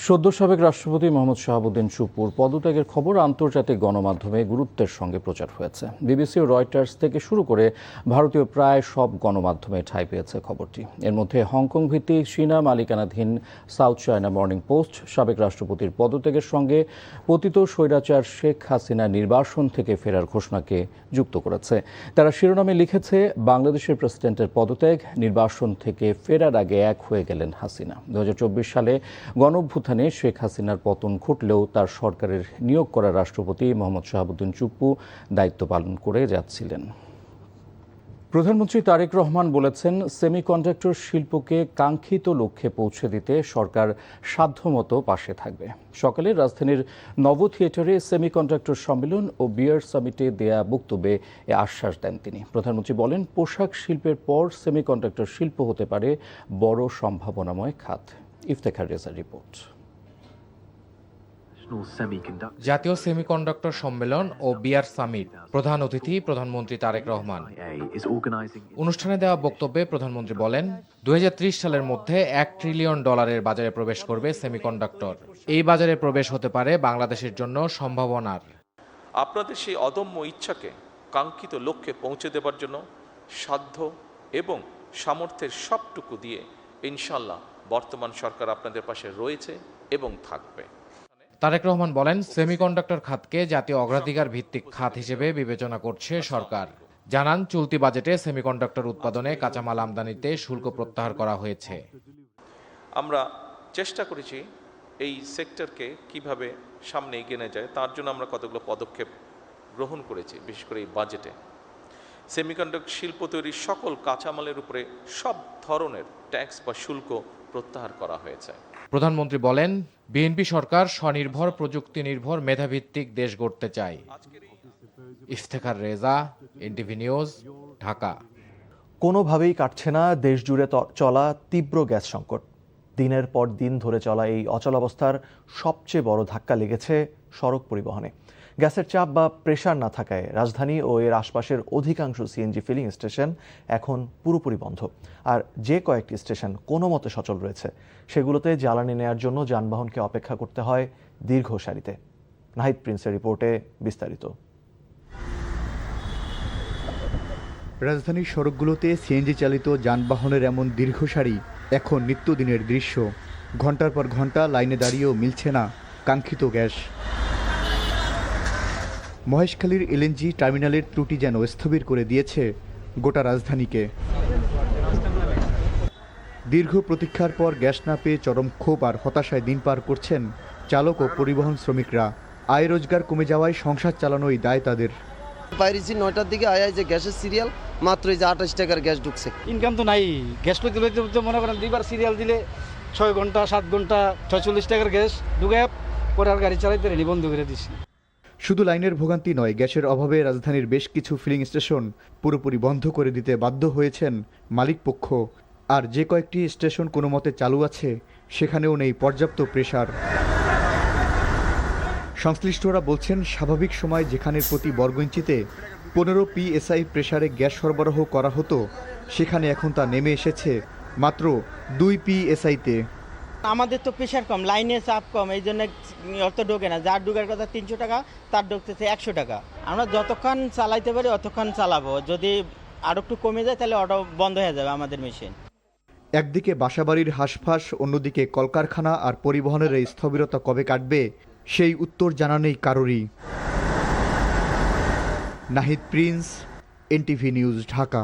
সদ্য সাবেক রাষ্ট্রপতি মোহাম্মদ শাহাবুদ্দিন চুপ্পুর পদত্যাগের খবর আন্তর্জাতিক গণমাধ্যমে গুরুত্বের সঙ্গে প্রচার হয়েছে। বিবিসি ও রয়টার্স থেকে শুরু করে ভারতীয় প্রায় সব গণমাধ্যমে ঠাঁই পেয়েছে খবরটি। এর মধ্যে হংকং ভিত্তিক চীনা মালিকানাধীন সাউথ চায়না মর্নিং পোস্ট সাবেক রাষ্ট্রপতির পদত্যাগের সঙ্গে পতিত স্বৈরাচার শেখ হাসিনা নির্বাসন থেকে ফেরার ঘোষণাকে যুক্ত করেছে। তারা শিরোনামে লিখেছে, বাংলাদেশের প্রেসিডেন্টের পদত্যাগ, নির্বাসন থেকে ফেরার আগে এক হয়ে গেলেন হাসিনা। 2024 সালে গণঅভ্যুত্থানে শেখ হাসিনার পতন ঘটলেও তার সরকারের নিয়োগ করা রাষ্ট্রপতি মোহাম্মদ শাহাবুদ্দিন চুপ্পু দায়িত্ব পালন করে যাচ্ছিলেন। প্রধানমন্ত্রী তারেক রহমান বলেছেন, সেমিকন্ডাক্টর শিল্পকে কাঙ্ক্ষিত লক্ষ্যে পৌঁছে দিতে সরকার সাধ্যমতো পাশে থাকবে। সকালে রাজধানীর নব থিয়েটারে সেমিকন্ডাক্টর সম্মেলন ও বিয়ার সামিটে দেয়া বক্তব্যে এ আশ্বাস দেন তিনি। প্রধানমন্ত্রী বলেন, পোশাক শিল্পের পর সেমিকন্ডাক্টর শিল্প হতে পারে বড় সম্ভাবনাময় খাত। ইফতেখার রেজার রিপোর্ট। জাতীয় সেমিকন্ডাক্টর সম্মেলন ও বিয়ার সামিট, প্রধান অতিথি প্রধানমন্ত্রী তারেক রহমান। অনুষ্ঠানে দেওয়া বক্তব্যে প্রধানমন্ত্রী বলেন, 2030 সালের মধ্যে $1 ট্রিলিয়ন বাজারে প্রবেশ করবে সেমিকন্ডাক্টর। এই বাজারে প্রবেশ হতে পারে বাংলাদেশের জন্য সম্ভাবনার। আপনাদের সেই অদম্য ইচ্ছাকে কাঙ্ক্ষিত লক্ষ্যে পৌঁছে দেবার জন্য সাধ্য এবং সামর্থ্যের সবটুকু দিয়ে ইনশাল্লাহ বর্তমান সরকার আপনাদের পাশে রয়েছে এবং থাকবে। তারেক রহমান বলেন, সেমিকন্ডাক্টর খাতকে জাতীয় অগ্রাধিকার ভিত্তিক খাত হিসেবে বিবেচনা করছে সরকার। জানান, চলতি বাজেটে সেমিকন্ডাক্টর উৎপাদনে কাঁচামাল আমদানিতে শুল্ক প্রত্যাহার করা হয়েছে। আমরা চেষ্টা করেছি এই সেক্টরকে কিভাবে সামনে এগিয়ে নেওয়া যায়, তার জন্য আমরা কতগুলো পদক্ষেপ গ্রহণ করেছি। বিশেষ করে এই বাজেটে সেমিকন্ডাক্টর শিল্প তৈরির সকল কাঁচামালের উপরে সব ধরনের ট্যাক্স বা শুল্ক প্রত্যাহার করা হয়েছে। প্রধানমন্ত্রী বলেন, বিএনপি সরকার স্বনির্ভর, প্রযুক্তি নির্ভর, মেধাভিত্তিক দেশ গড়তে চায়। Iftekhar Reza, NTV news, Dhaka. কোনোভাবেই কাটছে না দেশ জুড়ে চলা তীব্র গ্যাস সংকট। দিনের পর দিন ধরে চলা এই অচলাবস্থার সবচেয়ে বড় ধাক্কা লেগেছে সড়ক পরিবহনে। গ্যাসের চাপ বা প্রেসার না থাকায় রাজধানী ও এর আশপাশের অধিকাংশ সিএনজি ফিলিং স্টেশন এখন পুরোপুরি বন্ধ। আর যে কয়েকটি স্টেশন কোনো মতে সচল রয়েছে, সেগুলোতে জ্বালানি নেয়ার জন্য যানবাহনকে অপেক্ষা করতে হয় দীর্ঘ সারিতে। নাহিদ প্রিন্সের রিপোর্টে বিস্তারিত। রাজধানীর সড়কগুলোতে সিএনজি চালিত যানবাহনের এমন দীর্ঘ সারি এখন নিত্যদিনের দৃশ্য। ঘন্টার পর ঘন্টা লাইনে দাঁড়িয়েও মিলছে না কাঙ্ক্ষিত গ্যাস। মহেশখালীর এলএনজি টার্মিনালের ত্রুটি যেন স্থবির করে দিয়েছে গোটা রাজধানীকে। দীর্ঘ প্রতীক্ষার পর গ্যাস না পেয়ে চরম ক্ষোভ আর হতাশায় দিন পার করছেন চালক ও পরিবহন শ্রমিকরা। আয় রোজগার কমে যাওয়ায় সংসার চালানোই দায় তাদের। বাইরেছি 9টার দিকে আয় যে গ্যাসের সিরিয়াল মাত্র এই যে 28 টাকার গ্যাস ঢুকছে। ইনকাম তো নাই, গ্যাস লইতে লইতে মনে করেন 2বার সিরিয়াল দিলে 6 ঘন্টা 7 ঘন্টা 46 টাকার গ্যাস ঢুকে পরে আর গাড়ি চালাইতে রেডি বন্ধ করে দিছি। শুধু লাইনের ভোগান্তি নয়, গ্যাসের অভাবে রাজধানীর বেশ কিছু ফিলিং স্টেশন পুরোপুরি বন্ধ করে দিতে বাধ্য হয়েছেন মালিকপক্ষ। আর যে কয়েকটি স্টেশন কোনো মতে চালু আছে, সেখানেও নেই পর্যাপ্ত প্রেসার। সংশ্লিষ্টরা বলছেন, স্বাভাবিক সময় যেখানে প্রতি বর্গ ইঞ্চিতে 15 PSI প্রেসারে গ্যাস সরবরাহ করা হতো, সেখানে এখন তা নেমে এসেছে মাত্র 2 PSI-তে। আমাদের তো প্রেশার কম, লাইনে চাপ কম, এই জন্য অত ঢোকে না। যার ঢোকার কথা 300 টাকা, তার ঢুকতেছে 100 টাকা। আমরা যতক্ষণ চালাইতে পারি অতক্ষণ চালাবো। যদি আরো একটু কমে যায় তাহলে অটো বন্ধ হয়ে যাবে আমাদের মেশিন। একদিকে বাসাবাড়ির হাঁসফাঁস, অন্যদিকে কলকারখানা আর পরিবহনের এই স্থবিরতা কবে কাটবে, সেই উত্তর জানা নেই কারোরই। Nahid Prince, NTV news, Dhaka.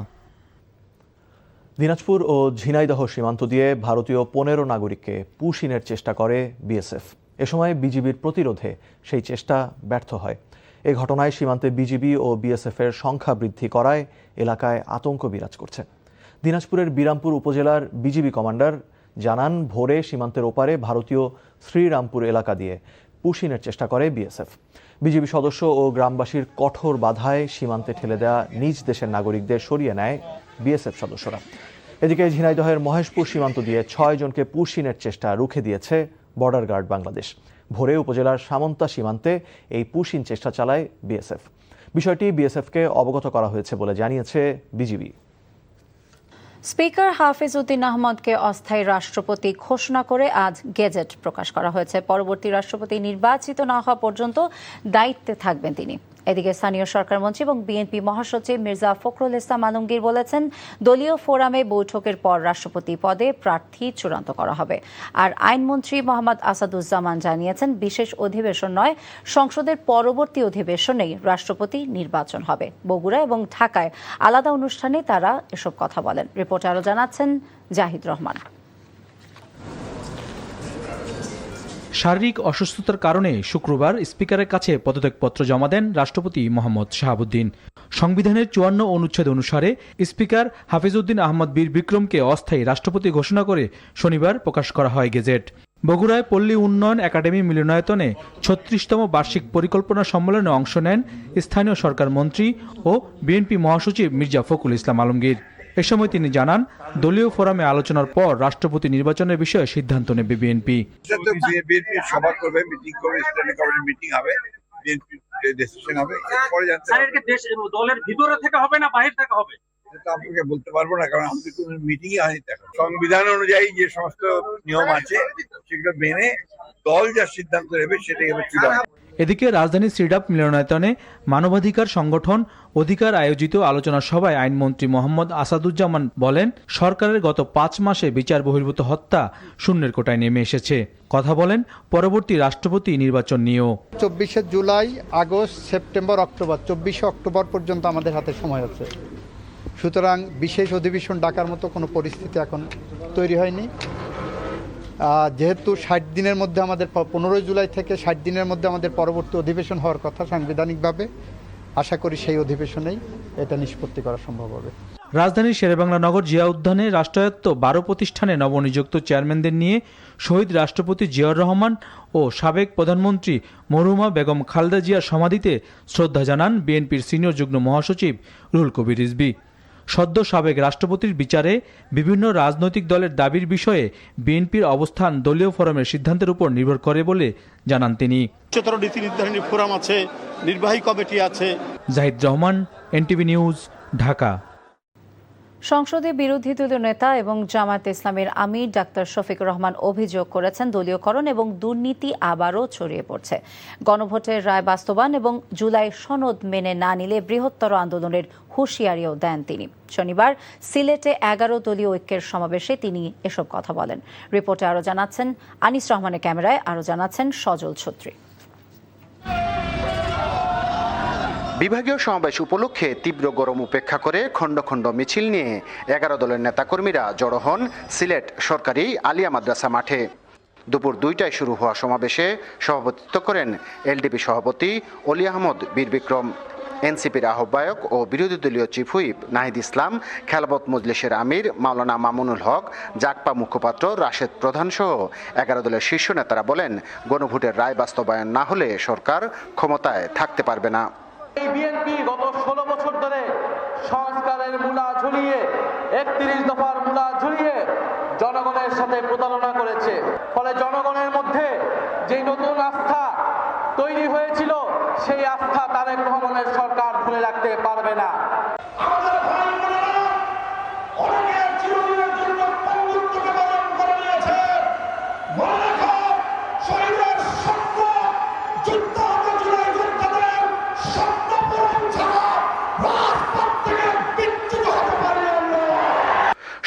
দিনাজপুর ও ঝিনাইদহ সীমান্ত দিয়ে ভারতীয় 15 নাগরিককে পুশিনের চেষ্টা করে বিএসএফ। এ সময় বিজিবির প্রতিরোধে সেই চেষ্টা ব্যর্থ হয়। এ ঘটনায় সীমান্তে বিজিবি ও বিএসএফের সংখ্যা বৃদ্ধি করায় এলাকায় আতঙ্ক বিরাজ করছে। দিনাজপুরের বিরামপুর উপজেলার বিজিবি কমান্ডার জানান, ভোরে সীমান্তের ওপারে ভারতীয় শ্রীরামপুর এলাকা দিয়ে পুশিনের চেষ্টা করে বিএসএফ। বিজিবি সদস্য ও গ্রামবাসীর কঠোর বাধায় সীমান্তে ঠেলে দেওয়া নিজ দেশের নাগরিকদের সরিয়ে নেয় বিএসএফ সদস্যরা। এদিকে ঝিনাইদহের মহেশপুর সীমান্ত দিয়ে 6 জনকে পুশিনের চেষ্টা রুখে দিয়েছে বর্ডার গার্ড বাংলাদেশ। ভোরে উপজেলার সামন্তা সীমান্তে এই পুশিন চেষ্টা চালায় বিএসএফ। বিষয়টি বিএসএফকে অবগত করা হয়েছে বলে জানিয়েছে বিজিবি। স্পিকার হাফিজ উদ্দিন আহমদকে অস্থায়ী রাষ্ট্রপতি ঘোষণা করে আজ গেজেট প্রকাশ করা হয়েছে। পরবর্তী রাষ্ট্রপতি নির্বাচিত না হওয়া পর্যন্ত দায়িত্বে থাকবেন তিনি। এদিকে স্থানীয় সরকার মন্ত্রী এবং বিএনপি মহাসচিব মির্জা ফখরুল ইসলাম আলমগীর বলেছেন, দলীয় ফোরামে বৈঠকের পর রাষ্ট্রপতি পদে প্রার্থী চূড়ান্ত করা হবে। আর আইনমন্ত্রী মোহাম্মদ আসাদুজ্জামান জানিয়েছেন, বিশেষ অধিবেশন নয়, সংসদের পরবর্তী অধিবেশনেই রাষ্ট্রপতি নির্বাচন হবে। বগুড়া এবং ঢাকায় আলাদা অনুষ্ঠানে তারা এসব কথা বলেন। রিপোর্টে আরও জানাচ্ছেন জাহিদ রহমান। শারীরিক অসুস্থতার কারণে শুক্রবার স্পিকারের কাছে পদত্যাগপত্র জমা দেন রাষ্ট্রপতি মোহাম্মদ শাহাবুদ্দিন। সংবিধানের ৫৪ অনুচ্ছেদ অনুসারে স্পিকার হাফিজউদ্দিন আহমদ বীর বিক্রমকে অস্থায়ী রাষ্ট্রপতি ঘোষণা করে শনিবার প্রকাশ করা হয় গেজেট। বগুড়ায় পল্লী উন্নয়ন একাডেমি মিলনায়তনে ৩৬তম বার্ষিক পরিকল্পনা সম্মেলনে অংশ নেন স্থানীয় সরকার মন্ত্রী ও বিএনপি মহাসচিব মির্জা ফখরুল ইসলাম আলমগীর। এ সময় তিনি জানান, দলীয় ফোরামে আলোচনার পর রাষ্ট্রপতি নির্বাচনের বিষয়ে সিদ্ধান্ত নেবে বিএনপি। সভা করবে, মিটিং করবে, স্ট্যান্ডিং কমিটি মিটিং হবে, বিএনপি ডিসিশন হবে। এরপরে জানতে দলের ভিতরে থেকে হবে না বাইরে থেকে হবে সেটা আপনাকে বলতে পারবো না, কারণ আমাদের কোনো মিটিংই হয়নি। সংবিধান অনুযায়ী যে সমস্ত নিয়ম আছে সেগুলো মেনে দল যা সিদ্ধান্ত নেবে সেটাই হবে চূড়ান্ত। এদিকে রাজধানীর সিডাপ মিলনায়তনে মানবাধিকার সংগঠন অধিকার আয়োজিত আলোচনা সভায় আইনমন্ত্রী মোহাম্মদ আসাদুজ্জামান বলেন, সরকারের গত ৫ মাসে বিচার বহির্ভূত হত্যা শূন্যের কোটায় নেমে এসেছে। কথা বলেন পরবর্তী রাষ্ট্রপতি নির্বাচন নিয়েও। ২৪শে জুলাই, আগস্ট, সেপ্টেম্বর, অক্টোবর, ২৪শে অক্টোবর পর্যন্ত আমাদের হাতে সময় আছে। সুতরাং বিশেষ অধিবেশন ডাকার মতো কোনো পরিস্থিতি এখন তৈরি হয়নি। যেহেতু ৬০ দিনের মধ্যে আমাদের ১৫ জুলাই থেকে ৬০ দিনের মধ্যে আমাদের পরবর্তী অধিবেশন হওয়ার কথা সাংবিধানিকভাবে, আশা করি সেই অধিবেশনেই এটা নিষ্পত্তি করা সম্ভব হবে। রাজধানীর শেরেবাংলা নগর জিয়া উদ্যানে রাষ্ট্রায়ত্ত ১২ প্রতিষ্ঠানে নবনিযুক্ত চেয়ারম্যানদের নিয়ে শহীদ রাষ্ট্রপতি জিয়াউর রহমান ও সাবেক প্রধানমন্ত্রী মরহুমা বেগম খালেদা জিয়ার সমাধিতে শ্রদ্ধা জানান বিএনপির সিনিয়র যুগ্ম মহাসচিব রুহুল কবির রিজভী। সদ্য সাবেক রাষ্ট্রপতির বিচারে বিভিন্ন রাজনৈতিক দলের দাবির বিষয়ে বিএনপির অবস্থান দলীয় ফোরামের সিদ্ধান্তের উপর নির্ভর করে বলে জানান তিনি। উচ্চতর নীতি নির্ধারণী ফোরাম আছে, নির্বাহী কমিটি আছে। Zahid Rahman, NTV news, Dhaka. সংসদে বিরোধী দলীয় নেতা এবং জামায়াতে ইসলামের আমির ডাক্তার শফিকুর রহমান অভিযোগ করেছেন, দলীয়করণ এবং দুর্নীতি আবারও ছড়িয়ে পড়ছে। গণভোটের রায় বাস্তবায়ন এবং জুলাই সনদ মেনে না নিলে বৃহত্তর আন্দোলনের হুঁশিয়ারিও দেন তিনি। শনিবার সিলেটে ১১ দলীয় ঐক্যের সমাবেশে তিনি এসব কথা বলেন। রিপোর্টে আরও জানাচ্ছেন আনিস রহমানের ক্যামেরায় আরও জানাচ্ছেন সজল ছত্রী। বিভাগীয় সমাবেশ উপলক্ষে তীব্র গরম উপেক্ষা করে খণ্ড খণ্ড মিছিল নিয়ে ১১ দলের নেতাকর্মীরা জড়ো হন সিলেট সরকারি আলিয়া মাদ্রাসা মাঠে। দুপুর ২টায় শুরু হওয়া সমাবেশে সভাপতিত্ব করেন এলডিপি সভাপতি অলি আহমদ বীর বিক্রম, এনসিপির আহ্বায়ক ও বিরোধী দলীয় চিফ হুইপ নাহিদ ইসলাম, খেলাফত মজলিসের আমির মাওলানা মামুনুল হক, জাকপা মুখপাত্র রাশেদ প্রধান সহ ১১ দলের শীর্ষ নেতারা বলেন, গণভোটের রায় বাস্তবায়ন না হলে সরকার ক্ষমতায় থাকতে পারবে না। এই বিএনপি গত ১৬ বছর ধরে সংস্কারের মূলা ঝুলিয়ে ৩১ দফার মূলা ঝুলিয়ে জনগণের সাথে প্রতারণা করেছে। ফলে জনগণের মধ্যে যে নতুন আস্থা তৈরি হয়েছিল সেই আস্থা তারেক রহমানের সরকার ধরে রাখতে পারবে না।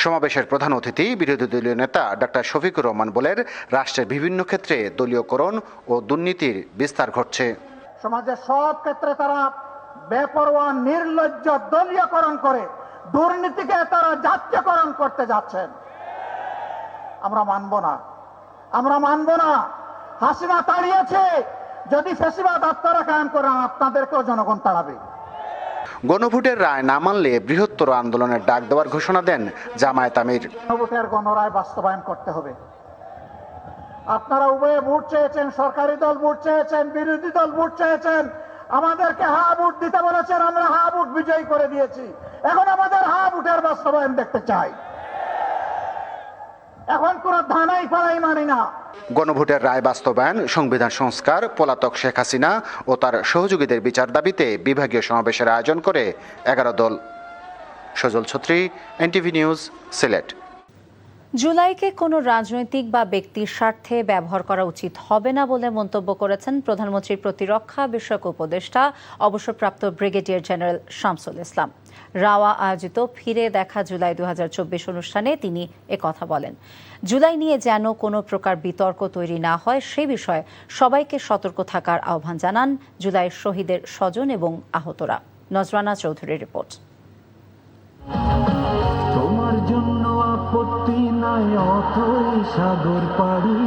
সমাবেশের প্রধান অতিথি বিরোধী দলীয় নেতা ডাক্তার শফিকুর রহমান বলেন, রাষ্ট্রের বিভিন্ন ক্ষেত্রে দলীয়করণ ও দুর্নীতির বিস্তার ঘটছে। সমাজের সব ক্ষেত্রে তারা বেপরোয়া নির্লজ্জ দলীয়করণ করে দুর্নীতিকে তারা জাতীয়করণ করতে যাচ্ছেন। আমরা মানব না, আমরা মানব না। হাসিনা তাড়িয়েছে, যদি ফ্যাসিবাদ আপনারা কায়েম করেন আপনাদেরকেও জনগণ তাড়াবে। গণভোটের রায় না মানলে বৃহত্তর আন্দোলনের ডাক দেওয়ার ঘোষণা দেন জামায়াত আমির। গণভোটের গণরায় বাস্তবায়ন করতে হবে। আপনারা উভয়ে ভোট চেয়েছেন, সরকারি দল ভোট চেয়েছেন, বিরোধী দল ভোট চেয়েছেন, আমাদেরকে হা ভোট দিতে বলেছেন, আমরা হা ভোট বিজয়ী করে দিয়েছি। এখন আমাদের হা ভোটের বাস্তবায়ন দেখতে চাই। এখন কোন ধানাই ফালাই মানি না। গণভোটের রায় বাস্তবায়ন, সংবিধান সংস্কার, পলাতক শেখ হাসিনা ও তার সহযোগীদের বিচার দাবিতে বিভাগীয় সমাবেশের আয়োজন করে ১১ দল। সজল ছত্রী, এনটিভি নিউজ, সিলেট। জুলাইকে কোনো রাজনৈতিক বা ব্যক্তির স্বার্থে ব্যবহার করা উচিত হবে না বলে মন্তব্য করেছেন প্রধানমন্ত্রীর প্রতিরক্ষা বিষয়ক উপদেষ্টা অবসরপ্রাপ্ত ব্রিগেডিয়ার জেনারেল শামসুল ইসলাম। রাওয়া আয়োজিত ফিরে দেখা জুলাই 2024 অনুষ্ঠানে তিনি একথা বলেন। জুলাই নিয়ে যেন কোনো প্রকার বিতর্ক তৈরি না হয় সে বিষয়ে সবাইকে সতর্ক থাকার আহ্বান জানান জুলাই শহীদের স্বজন এবং আহতরা। নজরানা চৌধুরীর রিপোর্ট। তোমার জন্য আপত্তি নাই অথই সাগর পাড়ি,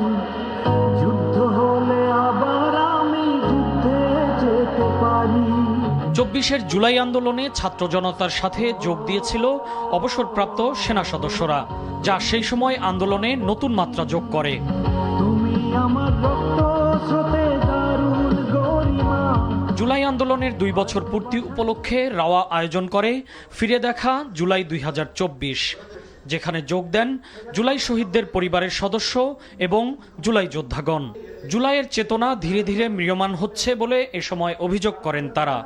যুদ্ধ হলে আবার আমি যুদ্ধে যেতে পারি। 24 জুলাই আন্দোলনে ছাত্র জনতার সাথে যোগ দিয়েছিল অবসরপ্রাপ্ত সেনা সদস্যরা, যা সেই সময় আন্দোলনে নতুন মাত্রা যোগ করে। তুমি আমার রক্ত স্রোতে দারুণ গরিমা। জুলাই আন্দোলনের 2 বছর পূর্তি উপলক্ষে রাওয়া আয়োজন করে ফিরে দেখা জুলাই 2024, যেখানে যোগ দেন জুলাই শহীদদের পরিবারের সদস্য এবং জুলাই যোদ্ধাগণ। জুলাইয়ের চেতনা ধীরে ধীরে ম্রিয়মান হচ্ছে বলে এ সময় অভিযোগ করেন তারা।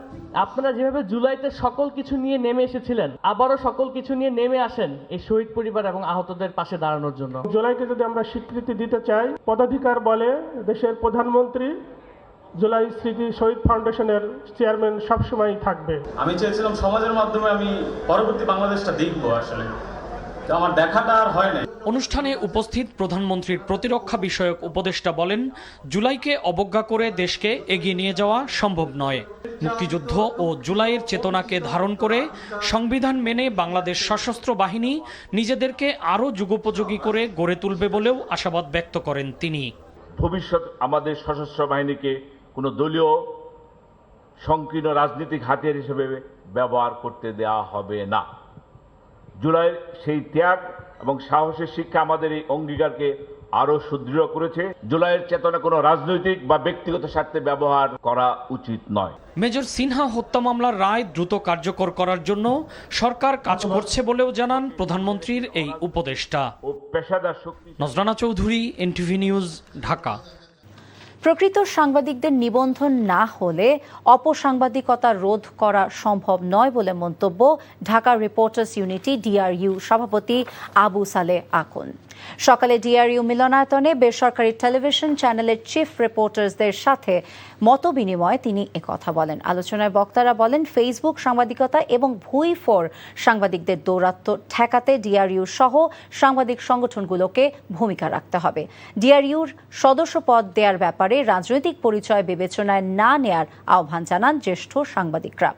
আপনারা যেভাবে জুলাইতে সকল কিছু নিয়ে নেমে এসেছিলেন, আবারও সকল কিছু নিয়ে নেমে আসেন এই শহীদ পরিবার এবং আহতদের পাশে দাঁড়ানোর জন্য। জুলাইকে যদি আমরা স্বীকৃতি দিতে চাই, পদাধিকার বলে দেশের প্রধানমন্ত্রী জুলাই স্মৃতি শহীদ ফাউন্ডেশনের চেয়ারম্যান সবসময় থাকবে। আমি চেয়েছিলাম সমাজের মাধ্যমে আমি পরবর্তী বাংলাদেশটা দেখবো, আসলে আমার দেখাটা আর হয় না। অনুষ্ঠানে উপস্থিত প্রধানমন্ত্রীর প্রতিরক্ষা বিষয়ক উপদেষ্টা বলেন, জুলাইকে অবজ্ঞা করে দেশকে এগিয়ে নিয়ে যাওয়া সম্ভব নয়। মুক্তিযুদ্ধ ও জুলাইয়ের চেতনাকে ধারণ করে সংবিধান মেনে বাংলাদেশ সশস্ত্র বাহিনী নিজেদেরকে আরও যুগোপযোগী করে গড়ে তুলবে বলেও আশাবাদ ব্যক্ত করেন তিনি। ভবিষ্যৎ আমাদের সশস্ত্র বাহিনীকে কোনো দলীয় সংকীর্ণ রাজনৈতিক হাতিয়ার হিসেবে ব্যবহার করতে দেওয়া হবে না। জুলাইয়ের সেই ত্যাগ এবং সাহসের শিক্ষা আমাদের এই অঙ্গীকারকে আরো সুদৃঢ় করেছে। জুলাইয়ের চেতনা কোনো রাজনৈতিক বা ব্যক্তিগত স্বার্থে ব্যবহার করা উচিত নয়। মেজর সিনহা হত্যা মামলার রায় দ্রুত কার্যকর করার জন্য সরকার কাজ করছে বলেও জানান প্রধানমন্ত্রীর এই উপদেষ্টা। নজরানা চৌধুরী, এনটিভি নিউজ, ঢাকা। প্রকৃত সাংবাদিকদের নিবন্ধন না হলে অপসাংবাদিকতা রোধ করা সম্ভব নয় বলে মন্তব্য ঢাকা রিপোর্টার্স ইউনিটি ডিআরইউ সভাপতি আবু সালেহ আকুন। সকালে ডিআরইউ মিলনায়তনে বেসরকারি টেলিভিশন চ্যানেলের চিফ রিপোর্টার্সদের সাথে মতবিনিময়ে তিনি একথা বলেন। আলোচনায় বক্তারা বলেন, ফেসবুক সাংবাদিকতা এবং ভুইফোর সাংবাদিকদের দৌরাত্ম্য ঠেকাতে ডিআরইউ সহ সাংবাদিক সংগঠনগুলোকে ভূমিকা রাখতে হবে। ডিআরইউর সদস্য পদ দেওয়ার ব্যাপারে রাজনৈতিক পরিচয় বিবেচনায় না নেয়ার আহ্বান জানান জ্যেষ্ঠ সাংবাদিকরা।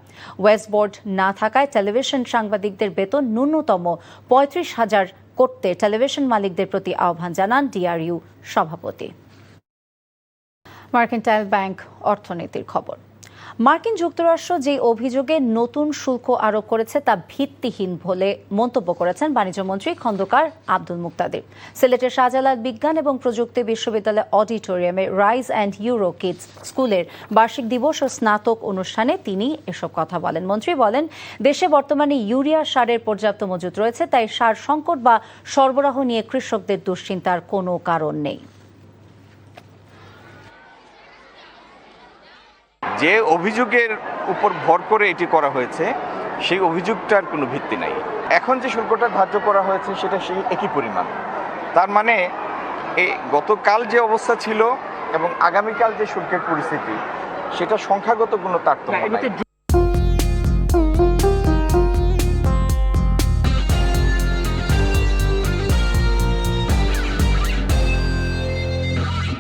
ওয়েস্ট বোর্ড না থাকায় টেলিভিশন সাংবাদিকদের বেতন ন্যূনতম 35,000 করতে টেলিভিশন মালিকদের প্রতি আহ্বান জানান ডিআরইউ সভাপতি। মার্কেন্টাইল ব্যাংক অর্থনীতির খবর। মার্কিন যুক্তরাষ্ট্র যে অভিযোগে নতুন শুল্ক আরোপ করেছে তা ভিত্তিহীন বলে মন্তব্য করেছেন বাণিজ্যমন্ত্রী খন্দকার আব্দুল মুক্তাদির। সিলেটের শাহজালাল বিজ্ঞান এবং প্রযুক্তি বিশ্ববিদ্যালয় অডিটোরিয়ামে রাইজ অ্যান্ড ইউরো কিডস স্কুলের বার্ষিক দিবস ও স্নাতক অনুষ্ঠানে তিনি এসব কথা বলেন। মন্ত্রী বলেন, দেশে বর্তমানে ইউরিয়া সারের পর্যাপ্ত মজুত রয়েছে, তাই সার সংকট বা সরবরাহ নিয়ে কৃষকদের দুশ্চিন্তার কোনো কারণ নেই। যে অভিযোগের উপর ভর করে এটি করা হয়েছে সেই অভিযোগটার কোনো ভিত্তি নাই। এখন যে শুল্কটা ধার্য করা হয়েছে সেটা সেই একই পরিমাণ। তার মানে এই গতকাল যে অবস্থা ছিল এবং আগামীকাল যে শুল্কের পরিস্থিতি সেটা সংখ্যাগত কোনো তারতম্য নাই।